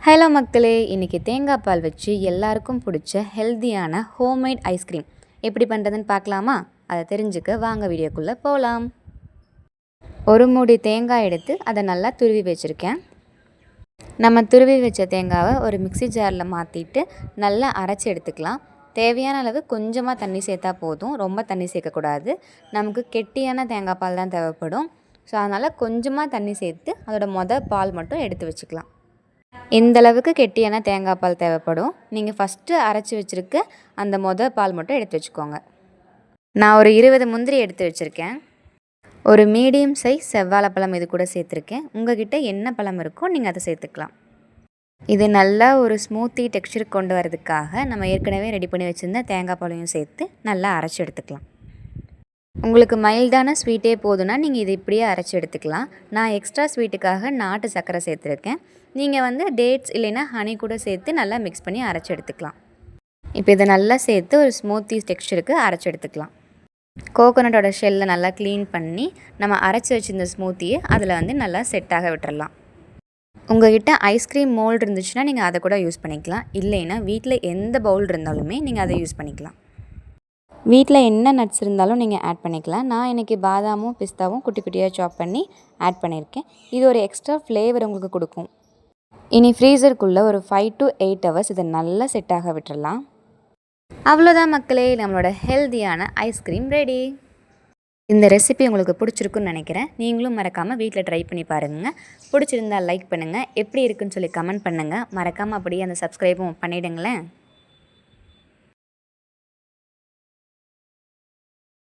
Hello மக்களே, இன்றைக்கி தேங்காய் பால் வச்சு எல்லாருக்கும் பிடிச்ச ஹெல்த்தியான ஹோம்மேட் ஐஸ்கிரீம் எப்படி பண்ணுறதுன்னு பார்க்கலாமா? அதை தெரிஞ்சுக்க வாங்க வீடியோக்குள்ளே போகலாம். ஒரு மூடி தேங்காய் எடுத்து அதை நல்லா துருவி வச்சுருக்கேன். நம்ம துருவி வச்ச தேங்காவை ஒரு மிக்சி ஜாரில் மாற்றிட்டு நல்லா அரைச்சி எடுத்துக்கலாம். தேவையான அளவு கொஞ்சமாக தண்ணி சேர்த்தா போதும், ரொம்ப தண்ணி சேர்க்கக்கூடாது. நமக்கு கெட்டியான தேங்காய் பால் தான் தேவைப்படும். ஸோ அதனால் கொஞ்சமாக தண்ணி சேர்த்து அதோட பால் மட்டும் எடுத்து வச்சுக்கலாம். இந்தளவுக்கு கெட்டியான தேங்காய் பால் தேவைப்படும். நீங்கள் ஃபஸ்ட்டு அரைச்சி வச்சுருக்க அந்த பால் மட்டும் எடுத்து வச்சுக்கோங்க. நான் ஒரு 20 முந்திரி எடுத்து வச்சுருக்கேன். ஒரு மீடியம் சைஸ் செவ்வாழைப்பழம் இது கூட சேர்த்துருக்கேன். உங்கள்கிட்ட என்ன பழம் இருக்கோ நீங்கள் அதை சேர்த்துக்கலாம். இது நல்லா ஒரு ஸ்மூத்தி டெக்ஸ்சர் கொண்டு வரதுக்காக நம்ம ஏற்கனவே ரெடி பண்ணி வச்சுருந்த தேங்காய் பாலையும் சேர்த்து நல்லா அரைச்சி எடுத்துக்கலாம். உங்களுக்கு மைல்டான ஸ்வீட்டே போதுன்னா நீங்கள் இது இப்படியே அரைச்சி எடுத்துக்கலாம். நான் எக்ஸ்ட்ரா ஸ்வீட்டுக்காக நாட்டு சர்க்கரை சேர்த்துருக்கேன். நீங்கள் டேட்ஸ் இல்லைன்னா ஹனி கூட சேர்த்து நல்லா மிக்ஸ் பண்ணி அரைச்சி எடுத்துக்கலாம். இப்போ இதை நல்லா சேர்த்து ஒரு ஸ்மூத்தி டெக்ஸ்சருக்கு அரைச்சி எடுத்துக்கலாம். கோகோனட்டோட ஷெல்லை நல்லா க்ளீன் பண்ணி நம்ம அரைச்சி வச்சுருந்த ஸ்மூத்தியை அதில் நல்லா செட்டாக விட்டுறலாம். உங்கள்கிட்ட ஐஸ்கிரீம் மோல்டு இருந்துச்சுன்னா நீங்கள் அதை கூட யூஸ் பண்ணிக்கலாம். இல்லைன்னா வீட்டில் எந்த பவுல் இருந்தாலுமே நீங்கள் அதை யூஸ் பண்ணிக்கலாம். வீட்டில் என்ன நட்ஸ் இருந்தாலும் நீங்கள் ஆட் பண்ணிக்கலாம். நான் இன்றைக்கி பாதாமும் பிஸ்தாவும் குட்டி குட்டியாக சாப் பண்ணி ஆட் பண்ணியிருக்கேன். இது ஒரு எக்ஸ்ட்ரா ஃப்ளேவர் உங்களுக்கு கொடுக்கும். இனி ஃப்ரீசருக்குள்ளே ஒரு 5 to 8 hours இதை நல்லா செட்டாக விட்டுறலாம். அவ்வளோதான் மக்களே, நம்மளோட ஹெல்த்தியான ஐஸ்கிரீம் ரெடி. இந்த ரெசிபி உங்களுக்கு பிடிச்சிருக்குன்னு நினைக்கிறேன். நீங்களும் மறக்காமல் வீட்டில் ட்ரை பண்ணி பாருங்கள். பிடிச்சிருந்தால் லைக் பண்ணுங்கள். எப்படி இருக்குன்னு சொல்லி கமெண்ட் பண்ணுங்கள். மறக்காமல் அப்படியே அந்த சப்ஸ்கிரைபும் பண்ணிவிடுங்களேன்.